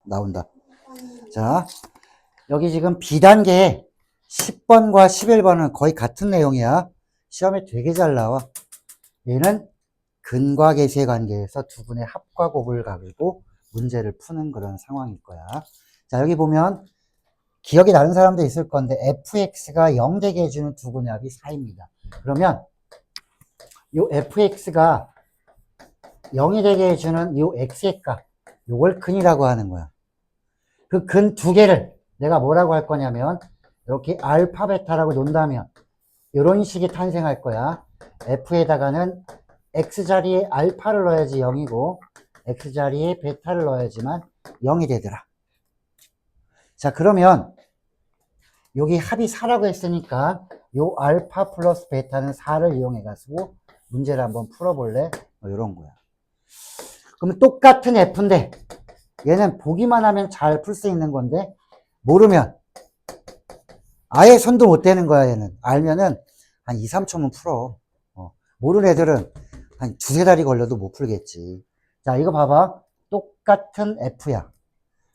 나온다. 자, 여기 지금 B단계 10번과 11번은 거의 같은 내용이야. 시험에 되게 잘 나와. 얘는 근과 계수의 관계에서 두 분의 합과 곱을 가지고 문제를 푸는 그런 상황일 거야. 자, 여기 보면 기억이 나는 사람도 있을 건데 fx가 0 되게 해주는 두 분의 합이 4입니다. 그러면 요 fx가 0이 되게 해주는 요 x의 값, 요걸 근이라고 하는 거야. 그 근 두 개를 내가 뭐라고 할 거냐면 이렇게 알파 베타라고 놓는다면 이런 식이 탄생할 거야. f에다가는 x자리에 알파를 넣어야지 0이고 x자리에 베타를 넣어야지만 0이 되더라. 자, 그러면 여기 합이 4라고 했으니까 요 알파 플러스 베타는 4를 이용해 가지고 문제를 한번 풀어볼래? 이런 거야. 그러면 똑같은 f인데 얘는 보기만 하면 잘 풀 수 있는 건데 모르면 아예 손도 못 대는 거야. 얘는 알면은 한 2, 3초면 풀어. 모르는 애들은 한 두세 달이 걸려도 못 풀겠지. 자, 이거 봐봐. 똑같은 f야.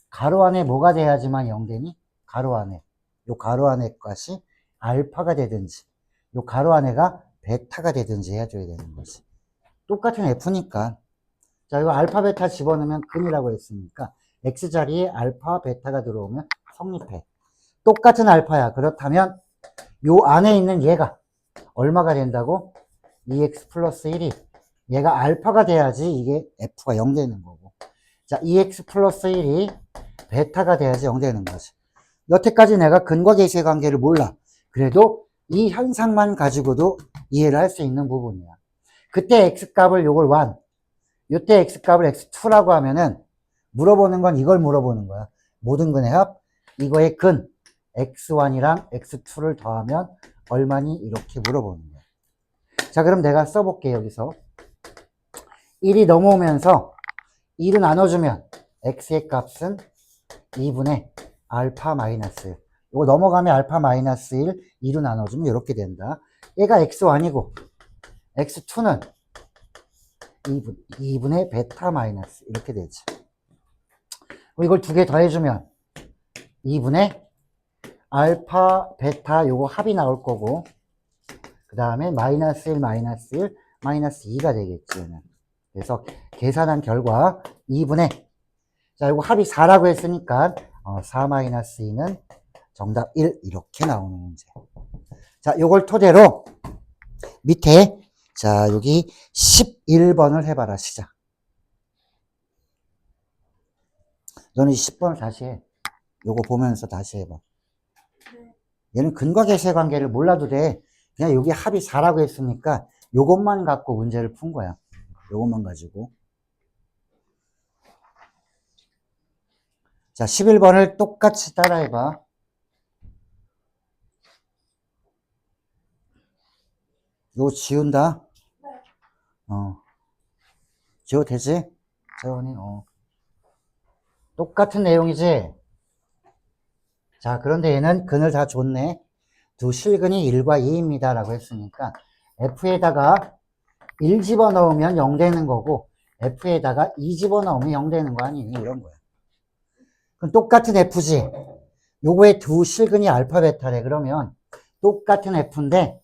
가로 안에 뭐가 돼야지만 0 되니? 가로 안에. 요 가로 안에 값이 알파가 되든지 요 가로 안에가 베타가 되든지 해줘야 되는 거지. 똑같은 f니까. 자, 이거 알파 베타 집어넣으면 근이라고 했으니까 x자리에 알파 베타가 들어오면 성립해. 똑같은 알파야. 그렇다면 요 안에 있는 얘가 얼마가 된다고? 2x 플러스 1이 얘가 알파가 돼야지 이게 f가 0 되는 거고. 자, 2x 플러스 1이 베타가 돼야지 0 되는 거지. 여태까지 내가 근과 계수의 관계를 몰라. 그래도 이 현상만 가지고도 이해를 할 수 있는 부분이야. 그때 x값을 요걸 1, 요때 x값을 x2라고 하면은 물어보는 건 이걸 물어보는 거야. 모든 근의 합, 이거의 근 x1이랑 x2를 더하면 얼마니? 이렇게 물어보는 거야. 자, 그럼 내가 써볼게. 여기서 1이 넘어오면서 1을 나눠주면 x의 값은 2분의 알파 마이너스 1. 이거 넘어가면 알파 마이너스 1, 2로 나눠주면 이렇게 된다. 얘가 x1이고 x2는 2분의 베타 마이너스 이렇게 되지. 이걸 두 개 더해주면 2분의 알파 베타 요거 합이 나올 거고 그 다음에 마이너스 1 마이너스 1 마이너스 2가 되겠지. 얘는. 그래서 계산한 결과 2분의 자, 이거 합이 4라고 했으니까 4 마이너스 2는 정답 1 이렇게 나오는 문제. 자, 요걸 토대로 밑에 자, 여기 11번을 해봐라. 시작. 너는 10번을 다시 해. 요거 보면서 다시 해봐. 얘는 근과 계수의 관계를 몰라도 돼. 그냥 여기 합이 4라고 했으니까 요것만 갖고 문제를 푼 거야. 요것만 가지고. 자, 11번을 똑같이 따라해봐. 요거 지운다. 지워도 되지? 재원이, 똑같은 내용이지? 자, 그런데 얘는 근을 다 줬네. 두 실근이 1과 2입니다. 라고 했으니까 F에다가 1 집어넣으면 0 되는 거고 F에다가 2 집어넣으면 0 되는 거 아니니? 이런 거야. 그럼 똑같은 F지? 요거의 두 실근이 알파 베타래. 그러면 똑같은 F인데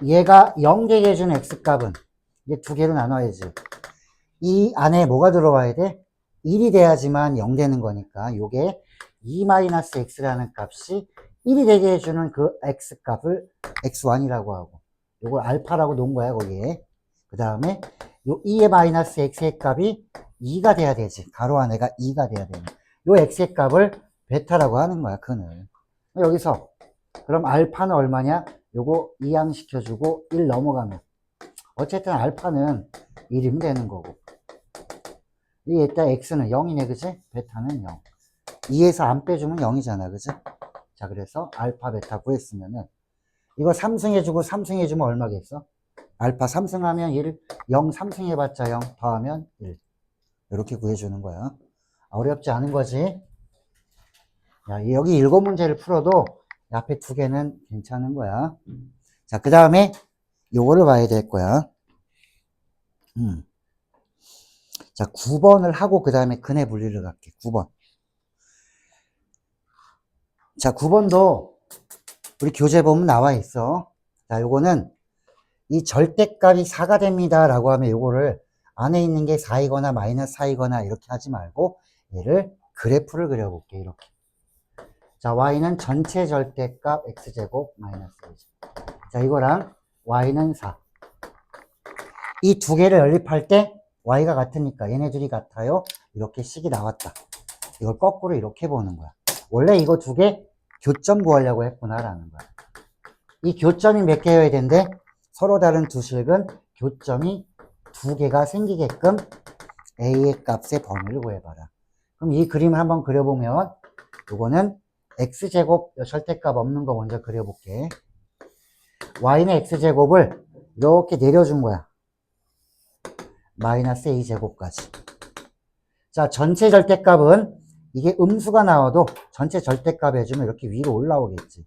얘가 0 되게 해준 X값은 이게 두 개로 나눠야지. 이 안에 뭐가 들어와야 돼? 1이 돼야지만 0 되는 거니까 요게 2-x라는 값이 1이 되게 해주는 그 x값을 x1이라고 하고 요걸 알파라고 놓은 거야 거기에. 그 다음에 요 2의 마이너스 x의 값이 2가 돼야 되지. 가로 안에가 2가 돼야 되는 요 x의 값을 베타라고 하는 거야. 근을. 여기서 그럼 알파는 얼마냐? 요거 이항시켜주고 1 넘어가면 어쨌든 알파는 1이면 되는 거고 일단 x는 0이네. 그치? 베타는 0. 2에서 안 빼주면 0이잖아. 그치? 자, 그래서 알파 베타 구했으면은 이거 3승해주고 3승해주면 얼마겠어? 알파 3승하면 1, 0 3승해봤자 0 더하면 1. 이렇게 구해주는 거야. 어렵지 않은 거지? 야, 여기 7문제를 풀어도 앞에 두 개는 괜찮은 거야. 자, 그 다음에 요거를 봐야 될 거야. 자, 9번을 하고 그 다음에 근의 분리를 갈게. 9번. 자, 9번도 우리 교재 보면 나와 있어. 자, 요거는 이 절대값이 4가 됩니다 라고 하면 요거를 안에 있는 게 4이거나 마이너스 4이거나 이렇게 하지 말고 얘를 그래프를 그려볼게. 이렇게. 자, y는 전체 절대값 x제곱 마이너스 1제곱. 자, 이거랑 y는 4. 이 두 개를 연립할 때 y가 같으니까 얘네들이 같아요. 이렇게 식이 나왔다. 이걸 거꾸로 이렇게 보는 거야. 원래 이거 두 개 교점 구하려고 했구나라는 거야. 이 교점이 몇 개여야 된대? 서로 다른 두 식은 교점이 두 개가 생기게끔 a의 값의 범위를 구해봐라. 그럼 이 그림을 한번 그려보면 이거는 x제곱 절대값 없는 거 먼저 그려볼게. y는 x제곱을 이렇게 내려준 거야. 마이너스 a제곱까지. 자, 전체 절대값은 이게 음수가 나와도 전체 절대값 해주면 이렇게 위로 올라오겠지.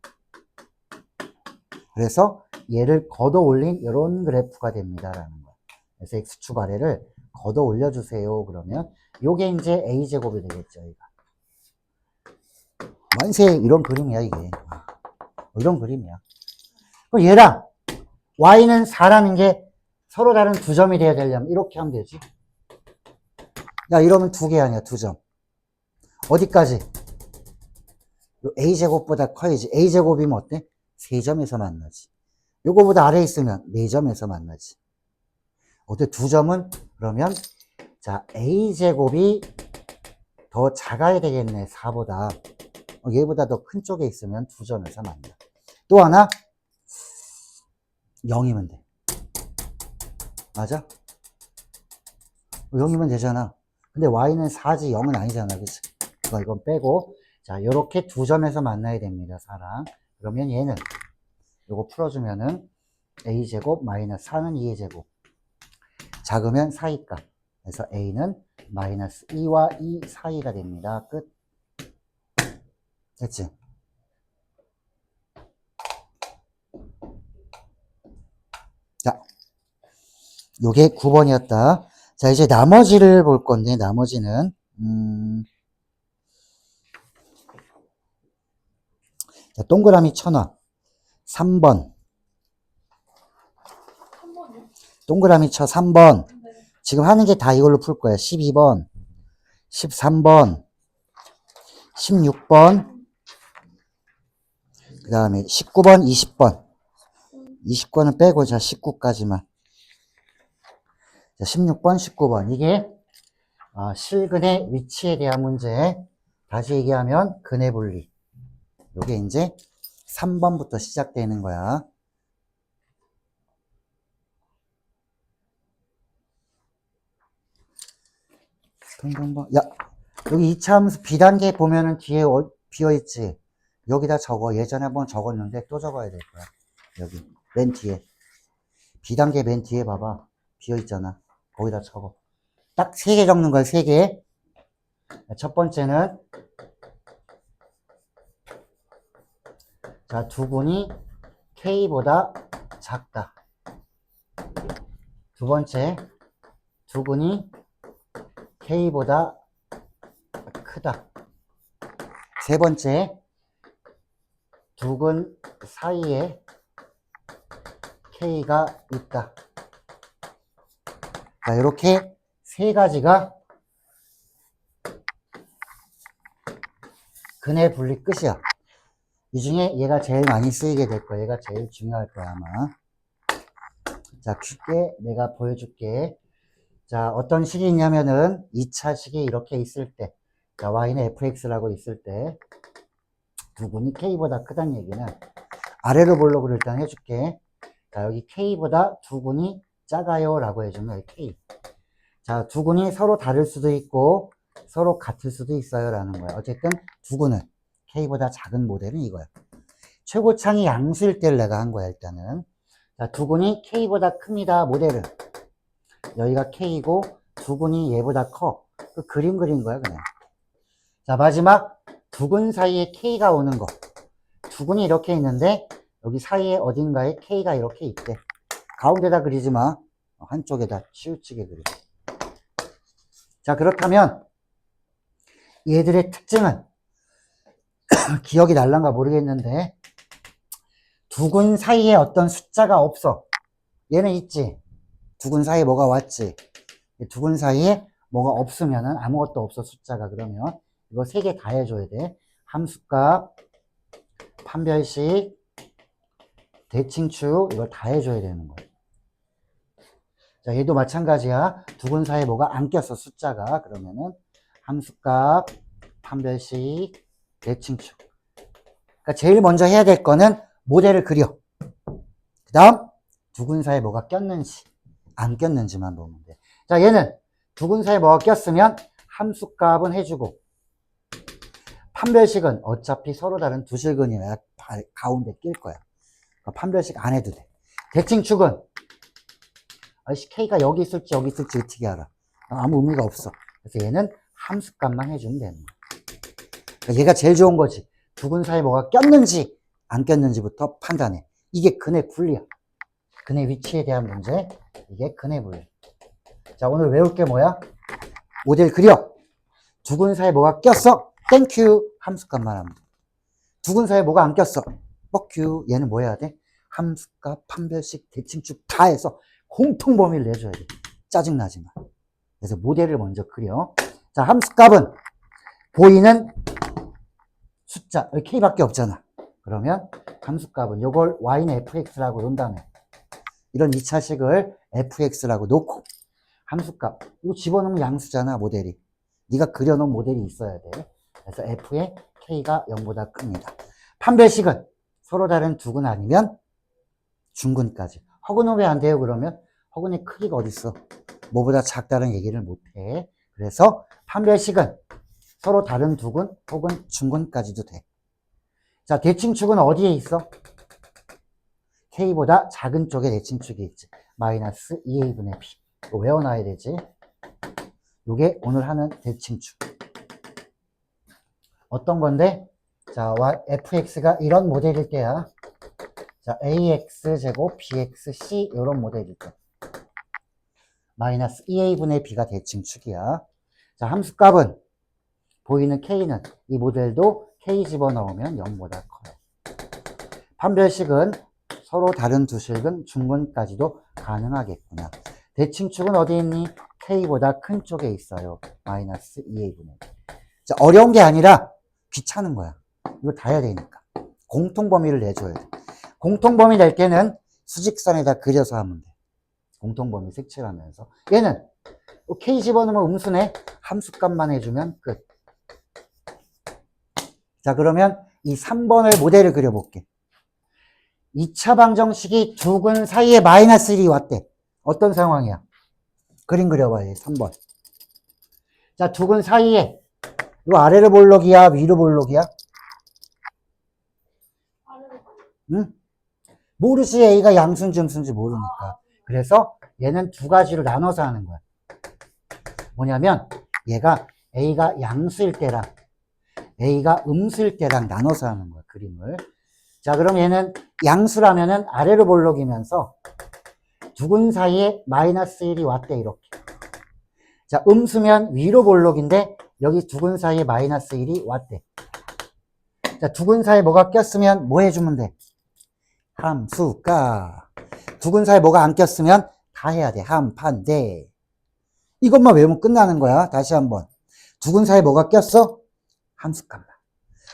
그래서 얘를 걷어 올린 이런 그래프가 됩니다라는 거야. 그래서 x축 아래를 걷어 올려주세요. 그러면 요게 이제 a제곱이 되겠죠. 여기가. 만세 이런 그림이야 이게. 이런 그림이야. 그럼 얘랑 y는 4라는 게 서로 다른 두 점이 돼야 되려면 이렇게 하면 되지. 야, 이러면 두 개 아니야, 두 점. 어디까지? a제곱보다 커야지. a제곱이면 어때? 세 점에서 만나지. 요거보다 아래에 있으면 네 점에서 만나지. 어때? 두 점은 그러면 자, a제곱이 더 작아야 되겠네, 4보다. 얘보다 더 큰 쪽에 있으면 두 점에서 만나. 또 하나 0이면 돼. 맞아? 0이면 되잖아. 근데 y는 4지 0은 아니잖아. 그치? 이건 빼고. 자, 요렇게 두 점에서 만나야 됩니다. 4랑. 그러면 얘는 요거 풀어주면은 a제곱 마이너스 4는 2의 제곱. 작으면 4이값. 그래서 a는 마이너스 2와 2 사이가 됩니다. 끝. 됐지? 자, 요게 9번이었다. 자, 이제 나머지를 볼 건데, 나머지는, 자, 동그라미 쳐놔. 3번. 동그라미 쳐, 3번. 지금 하는 게 다 이걸로 풀 거야. 12번, 13번, 16번, 그 다음에 19번, 20번. 20번은 빼고, 자, 19까지만. 자, 16번, 19번. 이게, 실근의 위치에 대한 문제. 다시 얘기하면, 근의 분리. 요게 이제 3번부터 시작되는 거야. 야, 여기 2차 함수 B단계 보면은 뒤에 비어있지? 여기다 적어. 예전에 한번 적었는데 또 적어야 될 거야. 여기. 맨 뒤에. B단계 맨 뒤에 봐봐. 비어있잖아. 거기다 적어. 딱 3개 적는 거야, 3개. 첫 번째는, 자, 두근이 K보다 작다. 두 번째, 두근이 K보다 크다. 세 번째, 두근 사이에 K가 있다. 자, 이렇게 세 가지가 근의 분리 끝이야. 이 중에 얘가 제일 많이 쓰이게 될 거야. 얘가 제일 중요할 거야, 아마. 자, 쉽게 내가 보여줄게. 자, 어떤 식이 있냐면은 2차 식이 이렇게 있을 때, 자, y는 fx라고 있을 때, 두근이 k보다 크다는 얘기는 아래로 보려고 일단 해줄게. 자, 여기 k보다 두근이 작아요 라고 해주면 여기 k. 자, 두근이 서로 다를 수도 있고 서로 같을 수도 있어요 라는 거야. 어쨌든 두근은 k보다 작은 모델은 이거야. 최고창이 양수일 때를 내가 한 거야 일단은. 자, 두근이 k보다 큽니다 모델은 여기가 k이고 두근이 얘보다 커. 그 그림 그린 거야 그냥. 자, 마지막 두근 사이에 k가 오는 거. 두근이 이렇게 있는데 여기 사이에 어딘가에 k가 이렇게 있대. 가운데다 그리지 마. 한쪽에다 치우치게 그려. 자, 그렇다면 얘들의 특징은 기억이 날란가 모르겠는데 두근 사이에 어떤 숫자가 없어. 얘는 있지. 두근 사이에 뭐가 왔지. 두근 사이에 뭐가 없으면은 아무것도 없어 숫자가. 그러면 이거 3개 다 해줘야 돼. 함수값, 판별식, 대칭축 이걸 다 해줘야 되는 거야. 자, 얘도 마찬가지야. 두근 사이에 뭐가 안 꼈어 숫자가. 그러면은 함수값, 판별식, 대칭축. 그러니까 제일 먼저 해야 될 거는 모델을 그려. 그 다음 두근 사이에 뭐가 꼈는지 안 꼈는지만 보면 돼. 자, 얘는 두근 사이에 뭐가 꼈으면 함수값은 해주고 판별식은 어차피 서로 다른 두 실근이라 가운데 낄 거야. 그러니까 판별식 안 해도 돼. 대칭축은 K가 여기 있을지 여기 있을지 어떻게 알아? 아무 의미가 없어. 그래서 얘는 함수값만 해주면 되는 거야. 그러니까 얘가 제일 좋은 거지. 두근 사이에 뭐가 꼈는지 안 꼈는지부터 판단해. 이게 근의 분리야. 근의 위치에 대한 문제. 이게 근의 분리. 자, 오늘 외울 게 뭐야? 모델 그려. 두근 사이에 뭐가 꼈어? 땡큐. 함수값만 하면 돼. 두근 사이에 뭐가 안 꼈어? 뻑큐. 얘는 뭐 해야 돼? 함수값, 판별식, 대칭축 다 해서 공통 범위를 내줘야 돼. 짜증나지만. 그래서 모델을 먼저 그려. 자, 함수값은 보이는 숫자, K밖에 없잖아. 그러면 함수값은 요걸 Y는 fx라고 놓은 다음에 이런 2차식을 fx라고 놓고 함수값, 이거 집어넣으면 양수잖아, 모델이. 네가 그려놓은 모델이 있어야 돼. 그래서 f의 K가 0보다 큽니다. 판별식은 서로 다른 두근 아니면 중근까지. 허근은 왜 안 돼요, 그러면? 허근의 크기가 어딨어? 뭐보다 작다는 얘기를 못해. 그래서 판별식은 서로 다른 두근 혹은 중근까지도 돼. 자, 대칭축은 어디에 있어? K보다 작은 쪽에 대칭축이 있지. 마이너스 2a분의 b. 이거 외워놔야 되지. 이게 오늘 하는 대칭축. 어떤 건데? 자, fx가 이런 모델일 때야. 자, ax제곱 bxc 이런 모델일 때. 마이너스 2a분의 b가 대칭축이야. 자, 함수값은 보이는 k는 이 모델도 k 집어넣으면 0보다 커요. 판별식은 서로 다른 두 실근 중근까지도 가능하겠구나. 대칭축은 어디 있니? k보다 큰 쪽에 있어요. 마이너스 2a분의 b. 자, 어려운 게 아니라 귀찮은 거야. 이거 다 해야 되니까. 공통범위를 내줘야 돼. 공통범위 낼 때는 수직선에다 그려서 하면 돼. 공통범위 색칠하면서. 얘는 k 집어넣으면 음수네. 함수값만 해주면 끝. 자, 그러면 이 3번을 모델을 그려볼게. 2차 방정식이 두근 사이에 마이너스 1이 왔대. 어떤 상황이야? 그림 그려봐요. 3번. 자, 두근 사이에 이거 아래로 볼록이야? 위로 볼록이야? 응? 모르지. A가 양수인지 음수인지 모르니까. 그래서 얘는 두 가지로 나눠서 하는 거야. 뭐냐면 얘가 A가 양수일 때랑 A가 음수일 때랑 나눠서 하는 거야. 그림을. 자, 그럼 얘는 양수라면은 아래로 볼록이면서 두근 사이에 마이너스 1이 왔대. 이렇게. 자, 음수면 위로 볼록인데 여기 두근 사이에 마이너스 1이 왔대. 자, 두근 사이에 뭐가 꼈으면 뭐 해주면 돼? 함수값. 두근 사이에 뭐가 안 꼈으면 다 해야 돼. 함판대. 이것만 외우면 끝나는 거야. 다시 한번. 두근 사이에 뭐가 꼈어? 함수값만.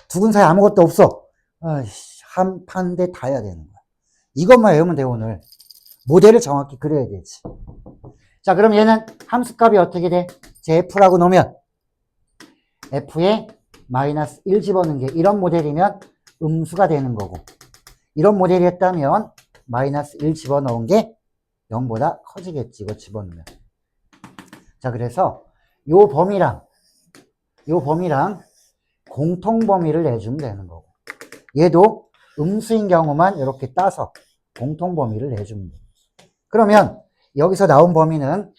두근 사이에 아무것도 없어. 아이씨, 함판대 다 해야 되는 거야. 이것만 외우면 돼, 오늘. 모델을 정확히 그려야 되지. 자, 그럼 얘는 함수값이 어떻게 돼? 제 f라고 놓으면 f에 마이너스 1 집어넣는 게 이런 모델이면 음수가 되는 거고, 이런 모델이었다면 마이너스 1 집어넣은 게 0보다 커지겠지. 이거 집어넣으면. 자, 그래서 요 범위랑 공통 범위를 내주면 되는 거고, 얘도 음수인 경우만 이렇게 따서 공통 범위를 내주면 돼. 그러면 여기서 나온 범위는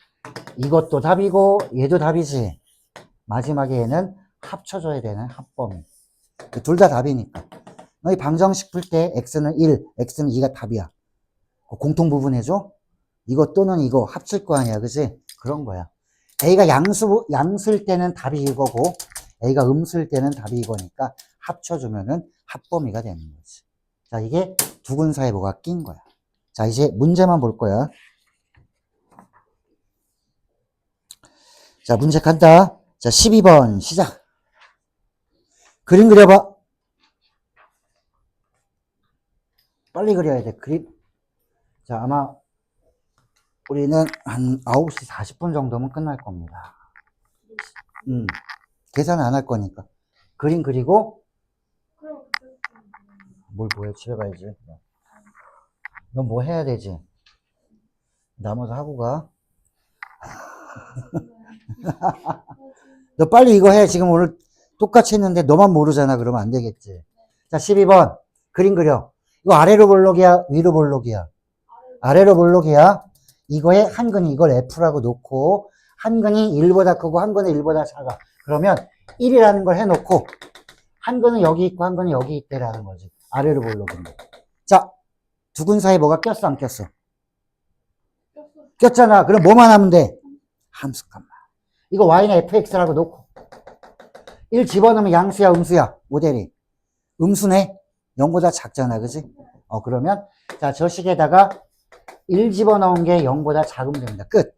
이것도 답이고 얘도 답이지. 마지막에 얘는 합쳐줘야 되는 합범위. 둘 다 답이니까. 너희 방정식 풀 때 x는 1, x는 2가 답이야. 공통 부분 해줘? 이거 또는 이거 합칠 거 아니야, 그지? 그런 거야. A가 양수일 때는 답이 이거고, A가 음수일 때는 답이 이거니까 합쳐주면은 합범위가 되는 거지. 자, 이게 두 근 사이에 뭐가 낀 거야. 자, 이제 문제만 볼 거야. 자, 문제 간다. 자, 12번 시작. 그림 그려봐. 빨리 그려야 돼, 그림. 자, 아마 우리는 한 9시 40분 정도면 끝날 겁니다. 계산 안 할 거니까. 그림 그리고, 뭘 뭐해, 집에 가야지. 넌 뭐 해야 되지? 나머지 하고 가. 너 빨리 이거 해. 지금 오늘 똑같이 했는데 너만 모르잖아. 그러면 안 되겠지. 자, 12번. 그림 그려. 이거 아래로 볼록이야? 위로 볼록이야? 아래로 볼록이야. 이거에 한 근이 이걸 F라고 놓고 한 근이 1보다 크고 한 근이 1보다 작아. 그러면 1이라는 걸 해놓고 한 근은 여기 있고 한 근은 여기 있대라는 거지. 아래로 볼록인데. 자, 두 근 사이에 뭐가 꼈어 안 꼈어? 꼈잖아. 그럼 뭐만 하면 돼? 함수값만. 이거 y는 fx라고 놓고 1 집어넣으면 양수야 음수야? 모델이 음수네. 0보다 작잖아. 그지? 그러면 자, 저 식에다가 1 집어넣은 게 0보다 작으면 됩니다. 끝.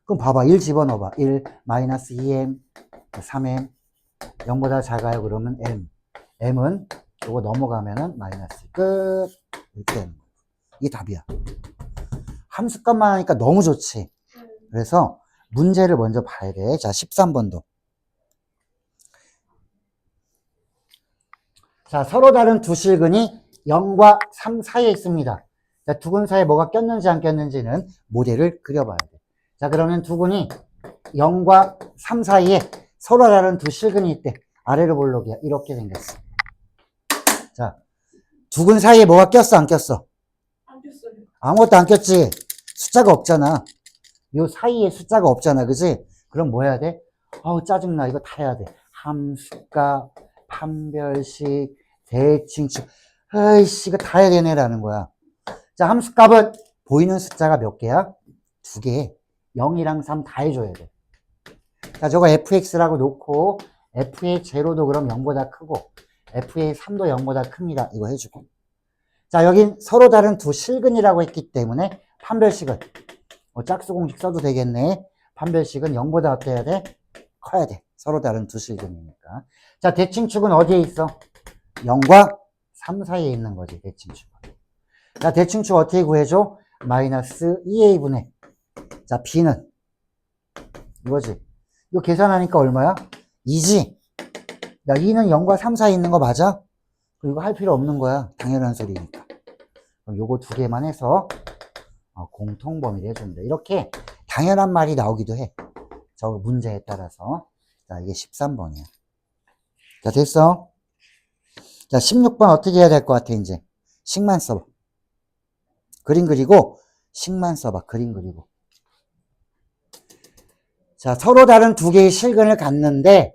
그럼 봐봐. 1 집어넣어봐. 1 마이너스 2m 3m 0보다 작아요. 그러면 m. m은 이거 넘어가면은 마이너스. 끝. 이렇게 되는 거야. 이게 답이야. 함수값만 하니까 너무 좋지. 그래서 문제를 먼저 봐야 돼. 자, 13번도. 자, 서로 다른 두 실근이 0과 3 사이에 있습니다. 자, 두 근 사이에 뭐가 꼈는지 안 꼈는지는 모델을 그려봐야 돼. 자, 그러면 두 근이 0과 3 사이에 서로 다른 두 실근이 있대. 아래로 볼록이야. 이렇게 생겼어. 자, 두 근 사이에 뭐가 꼈어 안 꼈어? 안 꼈어요. 아무것도 안 꼈지. 숫자가 없잖아. 요 사이에 숫자가 없잖아. 그지? 그럼 뭐 해야 돼? 짜증나. 이거 다 해야 돼. 함수값, 판별식, 대칭축. 아이씨, 이거 다 해야 되네라는 거야. 자, 함수값은 보이는 숫자가 몇 개야? 2개. 0이랑 3 다 해줘야 돼. 자, 저거 fx라고 놓고 f의 제로도 그럼 0보다 크고 f의 3도 0보다 큽니다. 이거 해주고. 자, 여긴 서로 다른 두 실근이라고 했기 때문에 판별식은 짝수 공식 써도 되겠네. 판별식은 0보다 어때야 돼? 커야 돼. 서로 다른 두 실근이니까. 자, 대칭축은 어디에 있어? 0과 3 사이에 있는 거지, 대칭축은. 자, 대칭축 어떻게 구해줘? 마이너스 2a분의. 자, b는 이거지. 이거 계산하니까 얼마야? 2지? 야, 2는 0과 3 사이에 있는 거 맞아? 이거 할 필요 없는 거야. 당연한 소리니까. 그럼 요거 두 개만 해서 공통범위를 해준다. 이렇게 당연한 말이 나오기도 해. 저 문제에 따라서. 자, 이게 13번이야. 자, 됐어? 자, 16번 어떻게 해야 될 것 같아, 이제? 식만 써봐. 그림 그리고, 식만 써봐. 그림 그리고. 자, 서로 다른 두 개의 실근을 갖는데,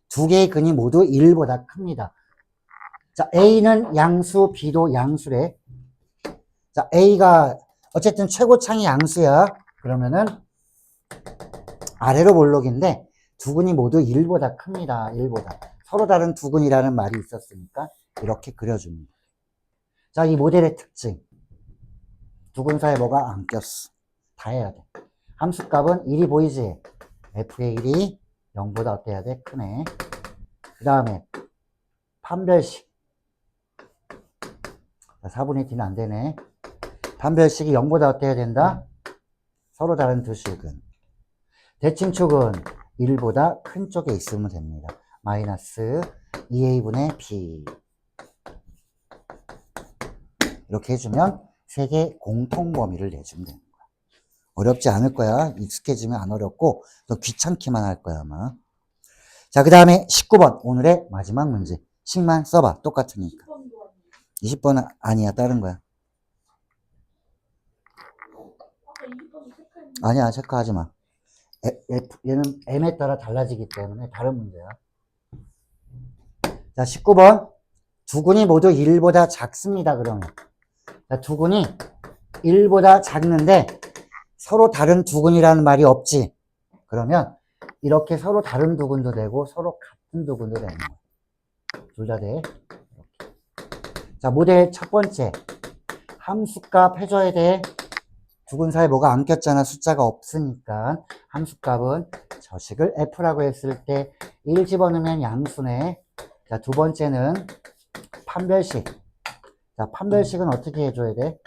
두 개의 근이 모두 1보다 큽니다. 자, A는 양수, B도 양수래. 자, A가 어쨌든 최고창이 양수야. 그러면은 아래로 볼록인데 두 근이 모두 1보다 큽니다. 1보다. 서로 다른 두 근이라는 말이 있었으니까 이렇게 그려줍니다. 자, 이 모델의 특징. 두 근 사이에 뭐가 안 꼈어. 다 해야 돼. 함수값은 1이 보이지? f의 1이 0보다 어때야 돼? 크네. 그 다음에 판별식. 4분의 t는 안 되네. 판별식이 0보다 어때야 된다? 서로 다른 두 실근. 대칭축은 1보다 큰 쪽에 있으면 됩니다. 마이너스 2a분의 b. 이렇게 해주면 세 개 공통 범위를 내주면 되는 거야. 어렵지 않을 거야. 익숙해지면 안 어렵고 더 귀찮기만 할 거야 아마. 자, 그 다음에 19번 오늘의 마지막 문제. 식만 써봐. 똑같으니까. 20번은 아니야. 다른 거야. 아니야. 체크하지 마. 얘는 m에 따라 달라지기 때문에 다른 문제야. 자, 19번. 두 근이 모두 1보다 작습니다. 그러면. 자, 두 근이 1보다 작는데 서로 다른 두 근이라는 말이 없지. 그러면 이렇게 서로 다른 두근도 되고 서로 같은 두근도 되는 거야. 둘 다 돼. 이렇게. 자, 모델 첫 번째. 함수값 해줘야 돼. 두근 사이에 뭐가 안 꼈잖아. 숫자가 없으니까. 함수값은 저식을 F라고 했을 때 1 집어넣으면 양수네. 자, 두 번째는 판별식. 자, 판별식은 어떻게 해줘야 돼?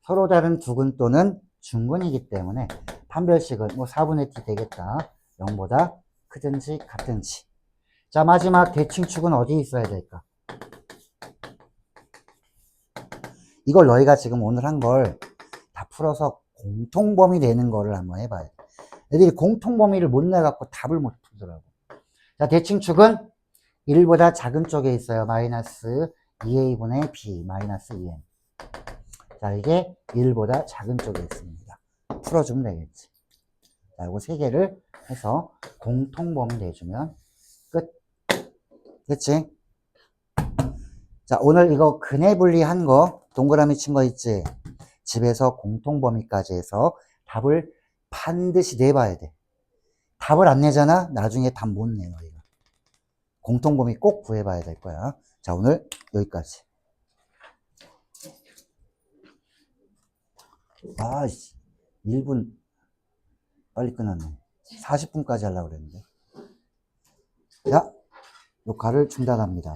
서로 다른 두근 또는 중근이기 때문에 판별식은 뭐 4분의 t 되겠다. 0보다 크든지 같든지. 자, 마지막 대칭축은 어디에 있어야 될까? 이걸 너희가 지금 오늘 한 걸 다 풀어서 공통범위 되는 거를 한번 해봐야 돼. 애들이 공통범위를 못 내갖고 답을 못 풀더라고. 자, 대칭축은 1보다 작은 쪽에 있어요. 마이너스 2a분의 b 마이너스 2m. 자, 이게 1보다 작은 쪽에 있습니다. 풀어주면 되겠지. 자, 요거 세 개를 해서 공통범위 내주면 끝. 됐지? 자, 오늘 이거 근해 분리한 거, 동그라미 친 거 있지? 집에서 공통범위까지 해서 답을 반드시 내봐야 돼. 답을 안 내잖아? 나중에 답 못 내, 너희가. 공통범위 꼭 구해봐야 될 거야. 자, 오늘 여기까지. 아, 1분 빨리 끝났네. 40분까지 하려고 그랬는데. 자, 녹화를 중단합니다.